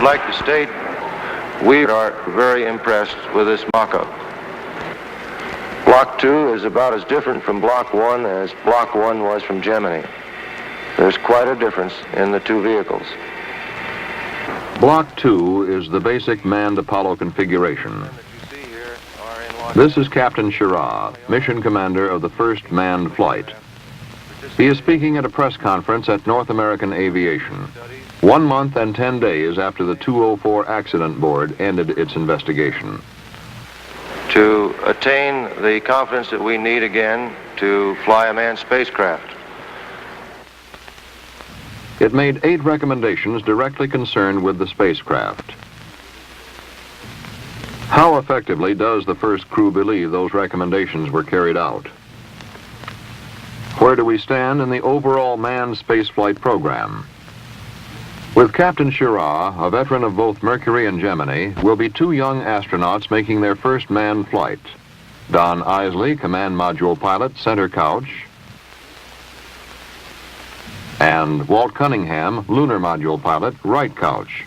I'd like to state we are very impressed with this mock-up. Block 2 is about as different from Block 1 as Block 1 was from Gemini. There's quite a difference in the two vehicles. Block 2 is the basic manned Apollo configuration. This is Captain Schirra, mission commander of the first manned flight. He is speaking at a press conference at North American Aviation, 1 month and 10 days after the 204 accident board ended its investigation. To attain the confidence that we need again to fly a manned spacecraft. It made 8 recommendations directly concerned with the spacecraft. How effectively does the first crew believe those recommendations were carried out? Where do we stand in the overall manned spaceflight program? With Captain Schirra, a veteran of both Mercury and Gemini, will be 2 young astronauts making their first manned flight. Don Isley, command module pilot, center couch, and Walt Cunningham, lunar module pilot, right couch.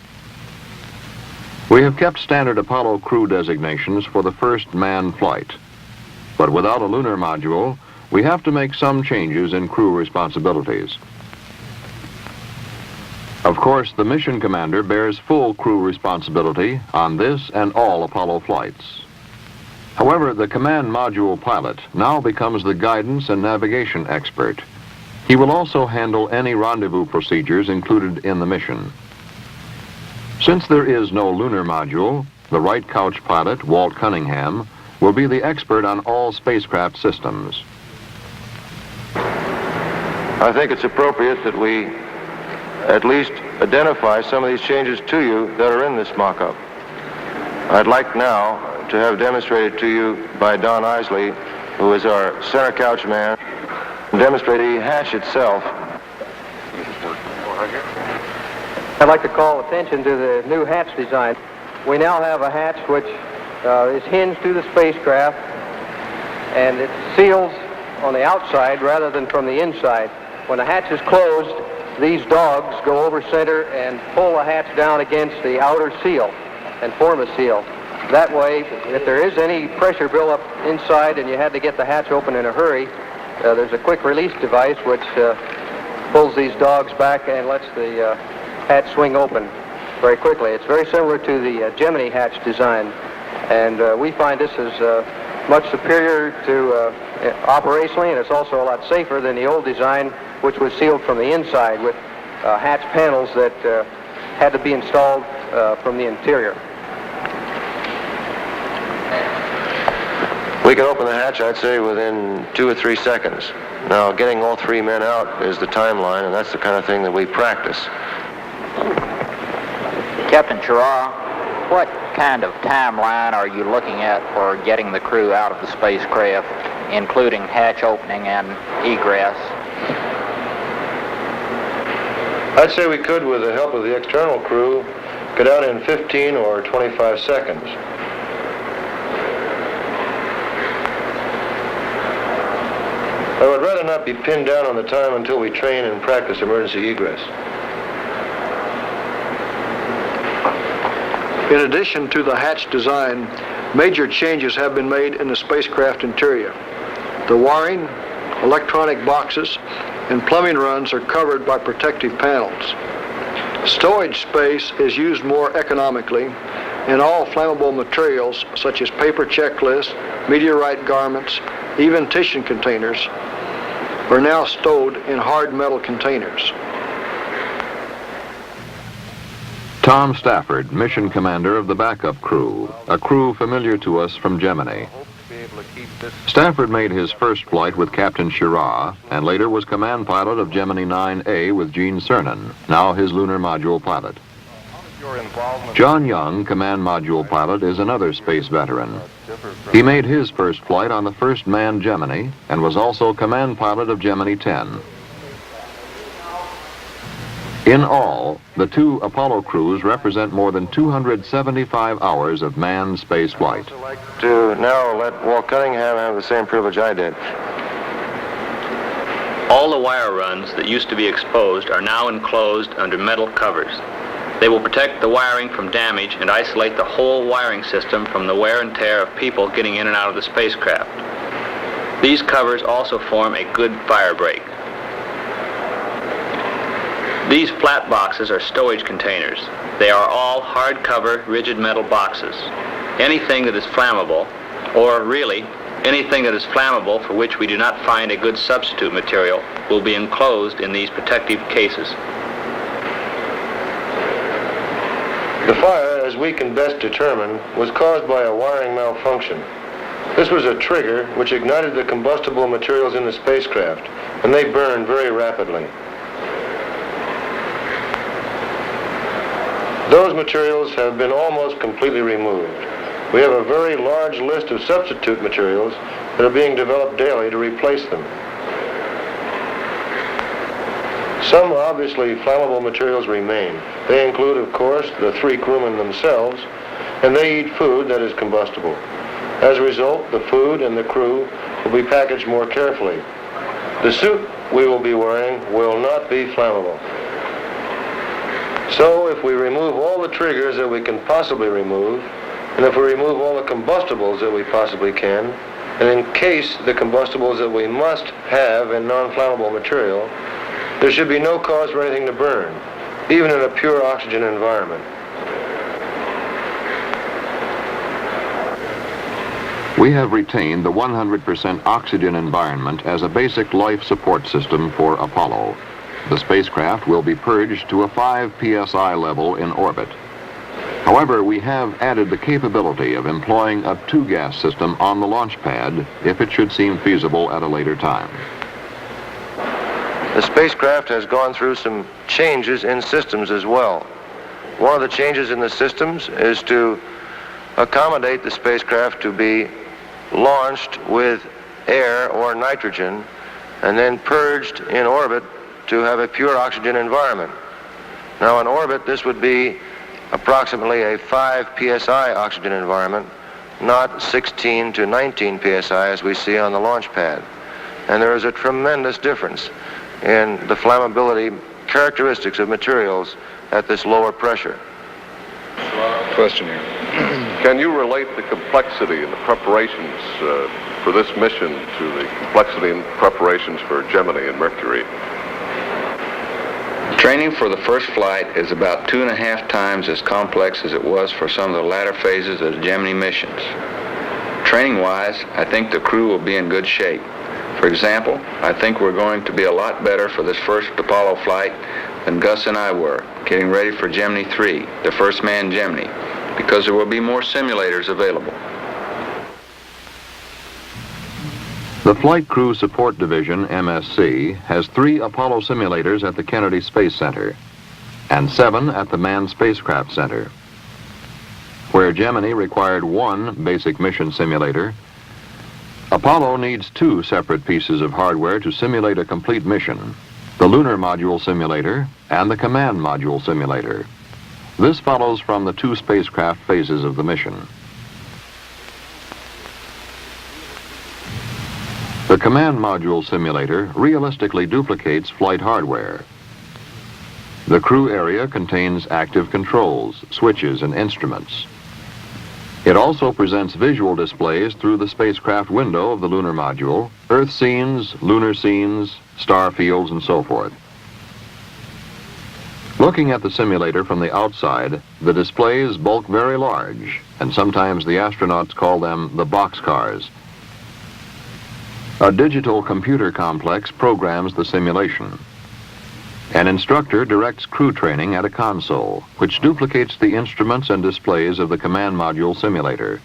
We have kept standard Apollo crew designations for the first manned flight. But without a lunar module, we have to make some changes in crew responsibilities. Of course, the mission commander bears full crew responsibility on this and all Apollo flights. However, the command module pilot now becomes the guidance and navigation expert. He will also handle any rendezvous procedures included in the mission. Since there is no lunar module, the right couch pilot, Walt Cunningham, will be the expert on all spacecraft systems. I think it's appropriate that we at least identify some of these changes to you that are in this mock-up. I'd like now to have demonstrated to you by Don Isley, who is our center couch man, demonstrate the hatch itself. I'd like to call attention to the new hatch design. We now have a hatch which is hinged to the spacecraft, and it seals on the outside rather than from the inside. When the hatch is closed, these dogs go over center and pull the hatch down against the outer seal and form a seal. That way, if there is any pressure buildup inside and you had to get the hatch open in a hurry, there's a quick release device which pulls these dogs back and lets the hatch swing open very quickly. It's very similar to the Gemini hatch design, and we find this is much superior to operationally, and it's also a lot safer than the old design, which was sealed from the inside with hatch panels that had to be installed from the interior. We can open the hatch, I'd say, within 2 or 3 seconds. Now, getting all 3 men out is the timeline, and that's the kind of thing that we practice. Captain Schirra, what kind of timeline are you looking at for getting the crew out of the spacecraft, including hatch opening and egress? I'd say we could, with the help of the external crew, get out in 15 or 25 seconds. I would rather not be pinned down on the time until we train and practice emergency egress. In addition to the hatch design, major changes have been made in the spacecraft interior. The wiring, electronic boxes, and plumbing runs are covered by protective panels. Stowage space is used more economically, and all flammable materials such as paper checklists, meteorite garments, even tissue containers are now stowed in hard metal containers. Tom Stafford, mission commander of the backup crew, a crew familiar to us from Gemini. Stafford made his first flight with Captain Schirra and later was command pilot of Gemini 9A with Gene Cernan, now his lunar module pilot. John Young, command module pilot, is another space veteran. He made his first flight on the first manned Gemini and was also command pilot of Gemini 10. In all, the 2 Apollo crews represent more than 275 hours of manned space flight. I'd like to now let Walt Cunningham have the same privilege I did. All the wire runs that used to be exposed are now enclosed under metal covers. They will protect the wiring from damage and isolate the whole wiring system from the wear and tear of people getting in and out of the spacecraft. These covers also form a good fire break. These flat boxes are stowage containers. They are all hardcover, rigid metal boxes. Anything that is flammable, or really anything that is flammable for which we do not find a good substitute material, will be enclosed in these protective cases. The fire, as we can best determine, was caused by a wiring malfunction. This was a trigger which ignited the combustible materials in the spacecraft, and they burned very rapidly. Those materials have been almost completely removed. We have a very large list of substitute materials that are being developed daily to replace them. Some obviously flammable materials remain. They include, of course, the 3 crewmen themselves, and they eat food that is combustible. As a result, the food and the crew will be packaged more carefully. The suit we will be wearing will not be flammable. So if we remove all the triggers that we can possibly remove, and if we remove all the combustibles that we possibly can, and encase the combustibles that we must have in non-flammable material, there should be no cause for anything to burn, even in a pure oxygen environment. We have retained the 100% oxygen environment as a basic life support system for Apollo. The spacecraft will be purged to a 5 psi level in orbit. However, we have added the capability of employing a 2-gas system on the launch pad if it should seem feasible at a later time. The spacecraft has gone through some changes in systems as well. One of the changes in the systems is to accommodate the spacecraft to be launched with air or nitrogen and then purged in orbit to have a pure oxygen environment. Now in orbit, this would be approximately a 5 psi oxygen environment, not 16 to 19 psi as we see on the launch pad. And there is a tremendous difference in the flammability characteristics of materials at this lower pressure. Question here. Can you relate the complexity and the preparations for this mission to the complexity and preparations for Gemini and Mercury? Training for the first flight is about 2.5 times as complex as it was for some of the latter phases of the Gemini missions. Training-wise, I think the crew will be in good shape. For example, I think we're going to be a lot better for this first Apollo flight than Gus and I were, getting ready for Gemini 3, the first manned Gemini, because there will be more simulators available. The Flight Crew Support Division, MSC, has 3 Apollo simulators at the Kennedy Space Center and 7 at the Manned Spacecraft Center. Where Gemini required 1 basic mission simulator, Apollo needs 2 separate pieces of hardware to simulate a complete mission: the Lunar Module Simulator and the Command Module Simulator. This follows from the 2 spacecraft phases of the mission. The Command Module Simulator realistically duplicates flight hardware. The crew area contains active controls, switches, and instruments. It also presents visual displays through the spacecraft window of the lunar module, Earth scenes, lunar scenes, star fields, and so forth. Looking at the simulator from the outside, the displays bulk very large, and sometimes the astronauts call them the boxcars. A digital computer complex programs the simulation. An instructor directs crew training at a console, which duplicates the instruments and displays of the Command Module Simulator.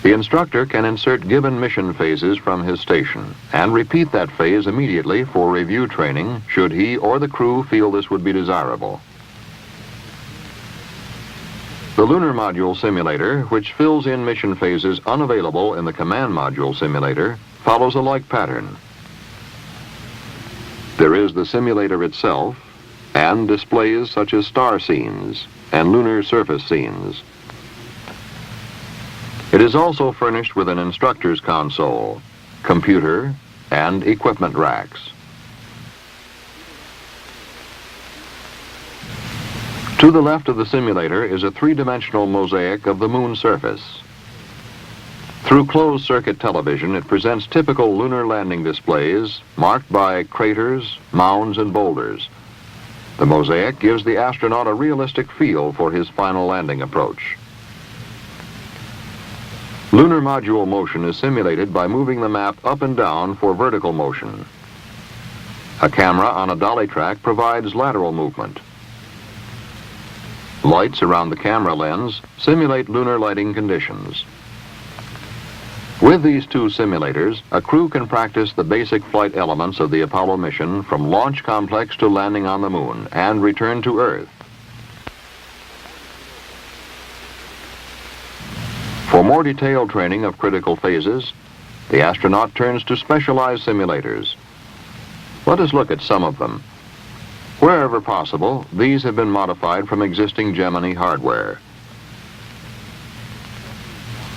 The instructor can insert given mission phases from his station and repeat that phase immediately for review training should he or the crew feel this would be desirable. The Lunar Module Simulator, which fills in mission phases unavailable in the Command Module Simulator, follows a like pattern. There is the simulator itself and displays such as star scenes and lunar surface scenes. It is also furnished with an instructor's console, computer, and equipment racks. To the left of the simulator is a three-dimensional mosaic of the moon surface. Through closed-circuit television, it presents typical lunar landing displays marked by craters, mounds, and boulders. The mosaic gives the astronaut a realistic feel for his final landing approach. Lunar module motion is simulated by moving the map up and down for vertical motion. A camera on a dolly track provides lateral movement. Lights around the camera lens simulate lunar lighting conditions. With these two simulators, a crew can practice the basic flight elements of the Apollo mission from launch complex to landing on the moon and return to Earth. For more detailed training of critical phases, the astronaut turns to specialized simulators. Let us look at some of them. Wherever possible, these have been modified from existing Gemini hardware.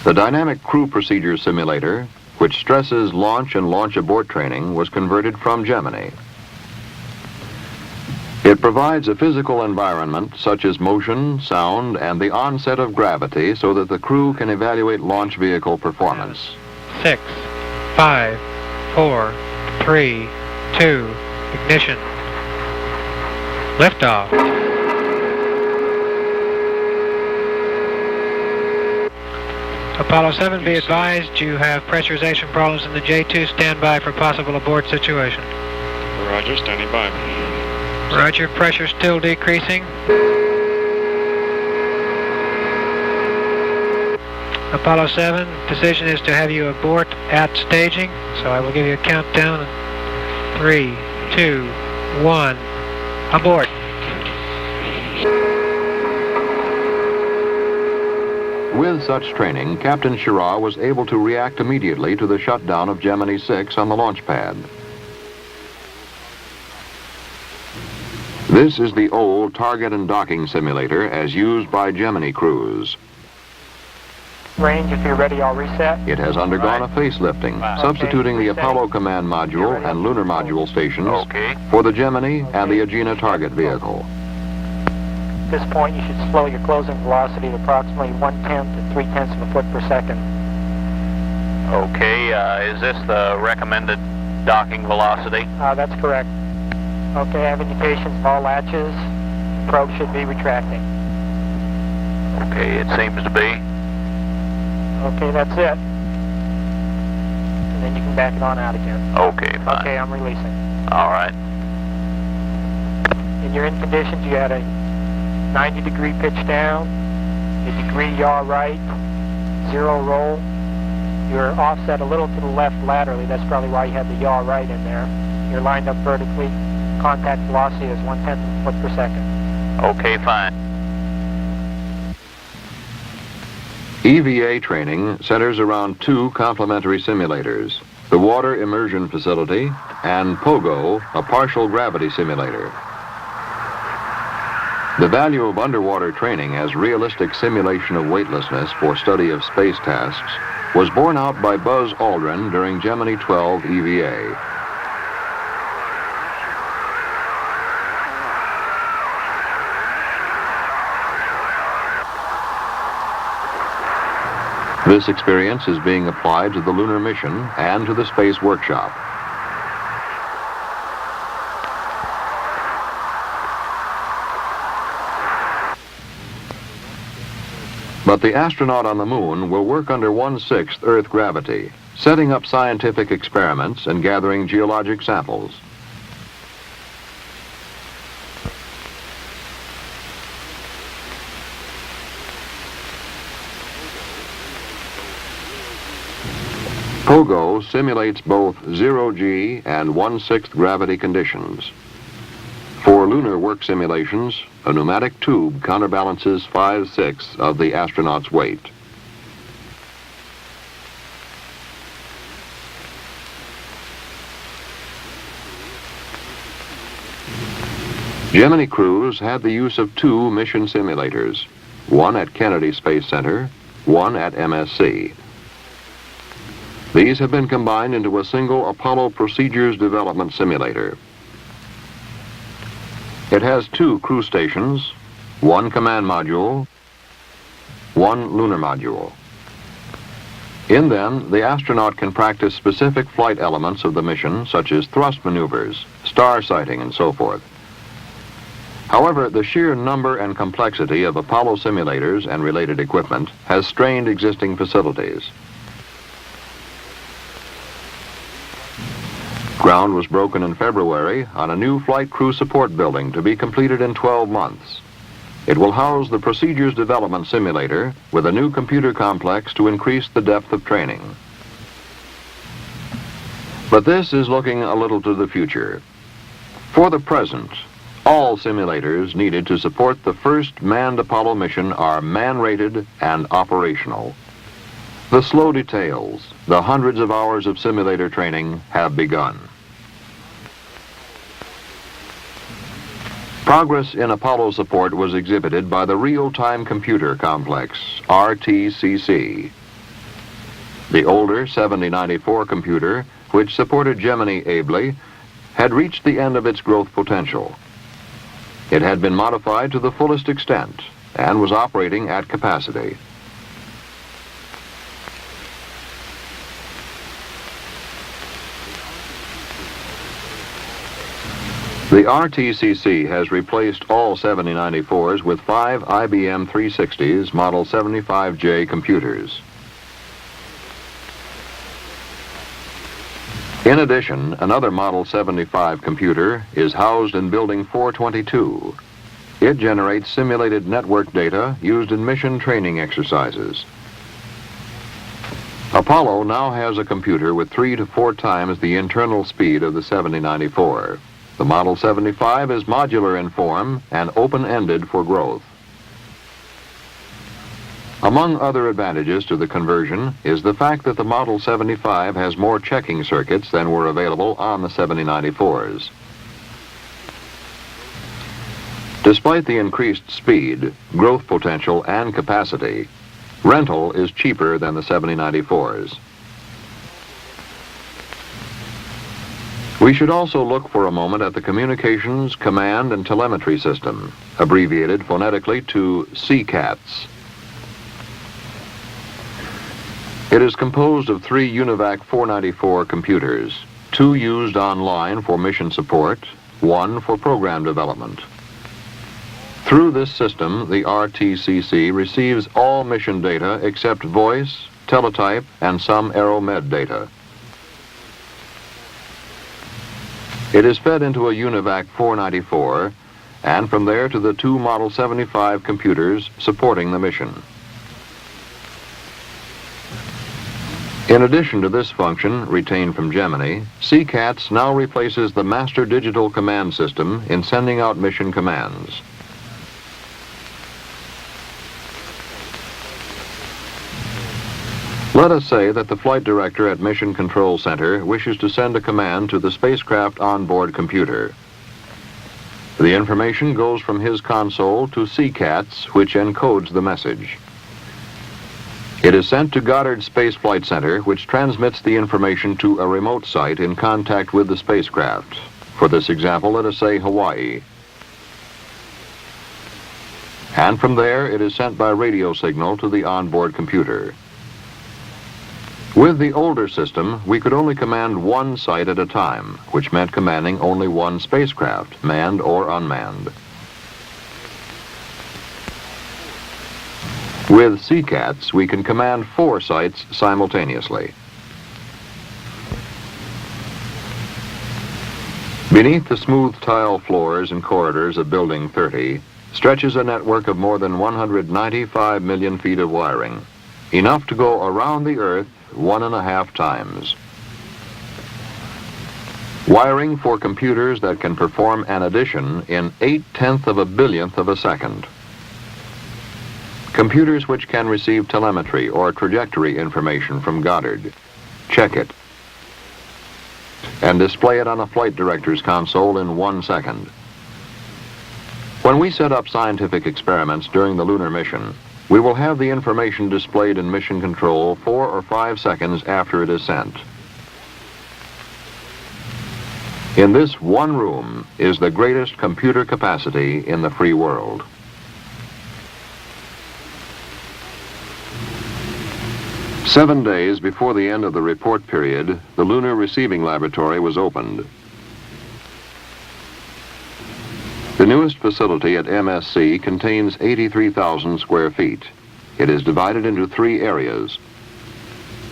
The Dynamic Crew Procedure Simulator, which stresses launch and launch abort training, was converted from Gemini. It provides a physical environment such as motion, sound, and the onset of gravity so that the crew can evaluate launch vehicle performance. 6, 5, 4, 3, 2, ignition. Liftoff. Apollo 7, be advised you have pressurization problems in the J2. Stand by for possible abort situation. Roger, standing by. Roger, pressure still decreasing. Apollo 7, decision is to have you abort at staging, so I will give you a countdown. 3, 2, 1, abort. With such training, Captain Schirra was able to react immediately to the shutdown of Gemini 6 on the launch pad. This is the old target and docking simulator as used by Gemini crews. Range, if you're ready, I'll reset. It has undergone a facelifting, substituting the Apollo Command Module and Lunar Module stations for the Gemini and the Agena target vehicle. At this point, you should slow your closing velocity to approximately 1/10 to 3/10 of a foot per second. Okay, is this the recommended docking velocity? That's correct. Okay, I have indications of all latches. Probe should be retracting. Okay, it seems to be. Okay, that's it. And then you can back it on out again. Okay, fine. Okay, I'm releasing. All right. In your in conditions, you had a 90-degree pitch down, a degree yaw right, 0 roll. You're offset a little to the left laterally. That's probably why you had the yaw right in there. You're lined up vertically. Contact velocity is 1/10 of a foot per second. Okay, fine. EVA training centers around two complementary simulators, the Water Immersion Facility and POGO, a partial gravity simulator. The value of underwater training as realistic simulation of weightlessness for study of space tasks was borne out by Buzz Aldrin during Gemini 12 EVA. This experience is being applied to the lunar mission and to the space workshop. But the astronaut on the moon will work under 1/6 Earth gravity, setting up scientific experiments and gathering geologic samples. POGO simulates both 0G and 1/6 gravity conditions. For lunar work simulations, a pneumatic tube counterbalances 5/6 of the astronaut's weight. Gemini crews had the use of two mission simulators, one at Kennedy Space Center, one at MSC. These have been combined into a single Apollo Procedures Development Simulator. It has two crew stations, one command module, one lunar module. In them, the astronaut can practice specific flight elements of the mission, such as thrust maneuvers, star sighting, and so forth. However, the sheer number and complexity of Apollo simulators and related equipment has strained existing facilities. Ground was broken in February on a new flight crew support building to be completed in 12 months. It will house the Procedures Development Simulator with a new computer complex to increase the depth of training. But this is looking a little to the future. For the present, all simulators needed to support the first manned Apollo mission are man-rated and operational. The slow details, the hundreds of hours of simulator training have begun. Progress in Apollo support was exhibited by the Real-Time Computer Complex, RTCC. The older 7094 computer, which supported Gemini ably, had reached the end of its growth potential. It had been modified to the fullest extent and was operating at capacity. The RTCC has replaced all 7094s with 5 IBM 360s Model 75J computers. In addition, another Model 75 computer is housed in Building 422. It generates simulated network data used in mission training exercises. Apollo now has a computer with 3 to 4 times the internal speed of the 7094. The Model 75 is modular in form and open-ended for growth. Among other advantages to the conversion is the fact that the Model 75 has more checking circuits than were available on the 7094s. Despite the increased speed, growth potential, and capacity, rental is cheaper than the 7094s. We should also look for a moment at the Communications, Command, and Telemetry System, abbreviated phonetically to CCATS. It is composed of 3 UNIVAC 494 computers, 2 used online for mission support, 1 for program development. Through this system, the RTCC receives all mission data except voice, teletype, and some AeroMed data. It is fed into a UNIVAC 494, and from there to the 2 Model 75 computers supporting the mission. In addition to this function, retained from Gemini, CCATS now replaces the Master Digital Command System in sending out mission commands. Let us say that the flight director at Mission Control Center wishes to send a command to the spacecraft onboard computer. The information goes from his console to CCATS, which encodes the message. It is sent to Goddard Space Flight Center, which transmits the information to a remote site in contact with the spacecraft. For this example, let us say Hawaii. And from there, it is sent by radio signal to the onboard computer. With the older system, we could only command 1 site at a time, which meant commanding only 1 spacecraft, manned or unmanned. With CCATS, we can command 4 sites simultaneously. Beneath the smooth tile floors and corridors of Building 30 stretches a network of more than 195 million feet of wiring, enough to go around the Earth 1.5 times. Wiring for computers that can perform an addition in 0.8 of a billionth of a second. Computers which can receive telemetry or trajectory information from Goddard, check it, and display it on a flight director's console in 1 second. When we set up scientific experiments during the lunar mission, we will have the information displayed in mission control 4 or 5 seconds after it is sent. In this one room is the greatest computer capacity in the free world. 7 days before the end of the report period, the Lunar Receiving Laboratory was opened. The newest facility at MSC contains 83,000 square feet. It is divided into 3 areas.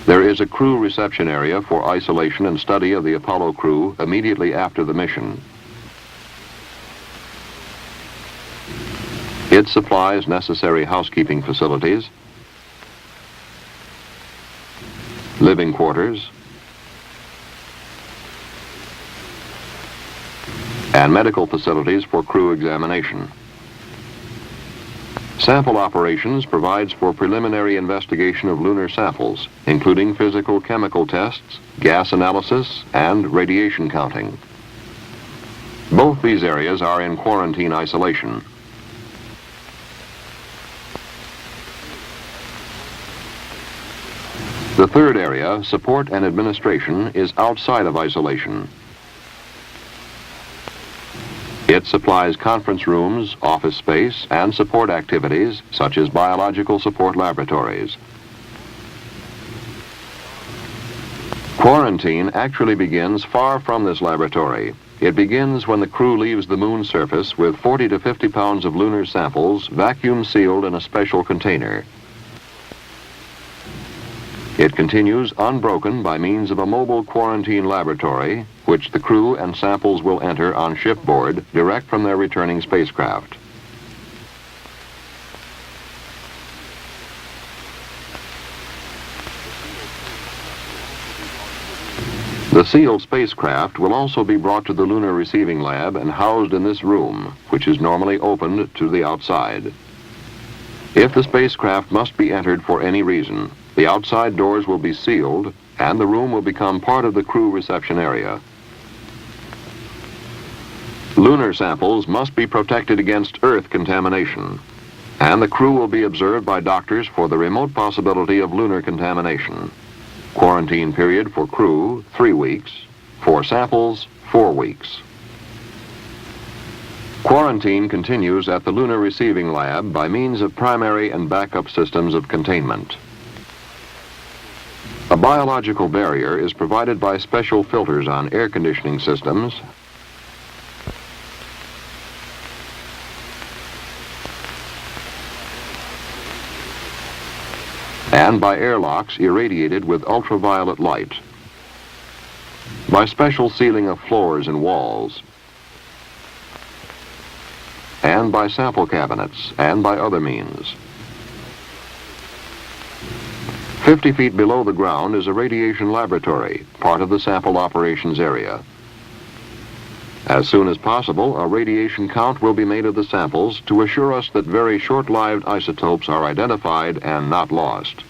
There is a crew reception area for isolation and study of the Apollo crew immediately after the mission. It supplies necessary housekeeping facilities, living quarters, and medical facilities for crew examination. Sample Operations provides for preliminary investigation of lunar samples, including physical chemical tests, gas analysis, and radiation counting. Both these areas are in quarantine isolation. The third area, support and administration, is outside of isolation. It supplies conference rooms, office space, and support activities such as biological support laboratories. Quarantine actually begins far from this laboratory. It begins when the crew leaves the moon surface with 40 to 50 pounds of lunar samples vacuum sealed in a special container. It continues unbroken by means of a mobile quarantine laboratory, which the crew and samples will enter on shipboard direct from their returning spacecraft. The sealed spacecraft will also be brought to the Lunar Receiving Lab and housed in this room, which is normally opened to the outside. If the spacecraft must be entered for any reason, the outside doors will be sealed and the room will become part of the crew reception area. Lunar samples must be protected against Earth contamination, and the crew will be observed by doctors for the remote possibility of lunar contamination. Quarantine period for crew, 3 weeks. For samples, 4 weeks. Quarantine continues at the Lunar Receiving Lab by means of primary and backup systems of containment. A biological barrier is provided by special filters on air conditioning systems and by airlocks irradiated with ultraviolet light, by special sealing of floors and walls, and by sample cabinets, and by other means. 50 feet below the ground is a radiation laboratory, part of the sample operations area. As soon as possible, a radiation count will be made of the samples to assure us that very short-lived isotopes are identified and not lost.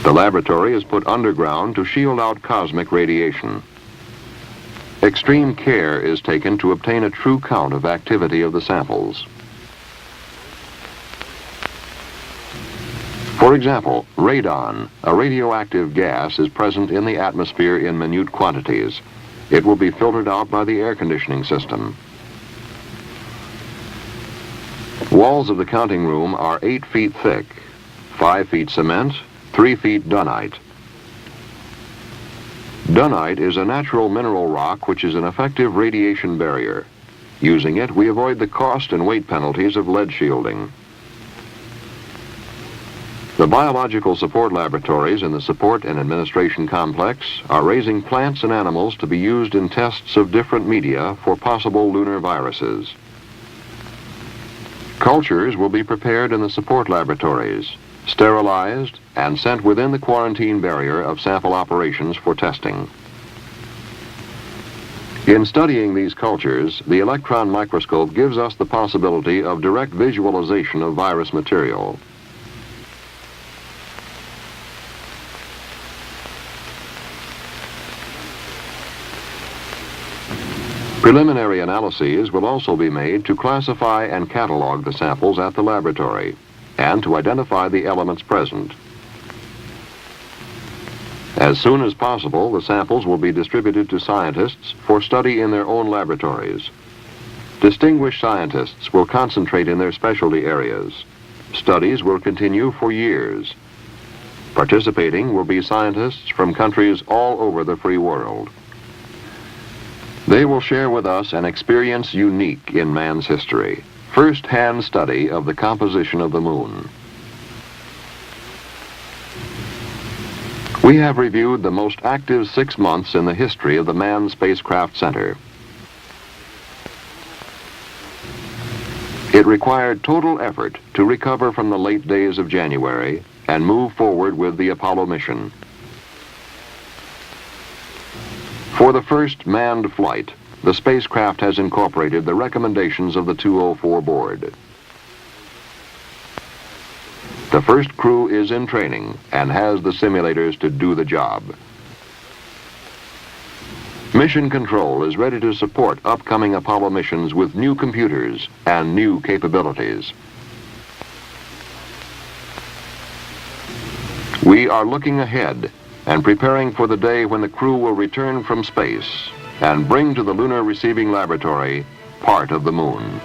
The laboratory is put underground to shield out cosmic radiation. Extreme care is taken to obtain a true count of activity of the samples. For example, radon, a radioactive gas, is present in the atmosphere in minute quantities. It will be filtered out by the air conditioning system. Walls of the counting room are 8 feet thick, 5 feet cement, 3 feet dunite. Dunite is a natural mineral rock which is an effective radiation barrier. Using it, we avoid the cost and weight penalties of lead shielding. The biological support laboratories in the support and administration complex are raising plants and animals to be used in tests of different media for possible lunar viruses. Cultures will be prepared in the support laboratories, sterilized, and sent within the quarantine barrier of sample operations for testing. In studying these cultures, the electron microscope gives us the possibility of direct visualization of virus material. Preliminary analyses will also be made to classify and catalog the samples at the laboratory and to identify the elements present. As soon as possible, the samples will be distributed to scientists for study in their own laboratories. Distinguished scientists will concentrate in their specialty areas. studies will continue for years. Participating will be scientists from countries all over the free world. They will share with us an experience unique in man's history, first-hand study of the composition of the moon. We have reviewed the most active 6 months in the history of the Manned Spacecraft Center. It required total effort to recover from the late days of January and move forward with the Apollo mission. For the first manned flight, the spacecraft has incorporated the recommendations of the 204 board. The first crew is in training and has the simulators to do the job. Mission Control is ready to support upcoming Apollo missions with new computers and new capabilities. We are looking ahead and preparing for the day when the crew will return from space and bring to the Lunar Receiving Laboratory part of the moon.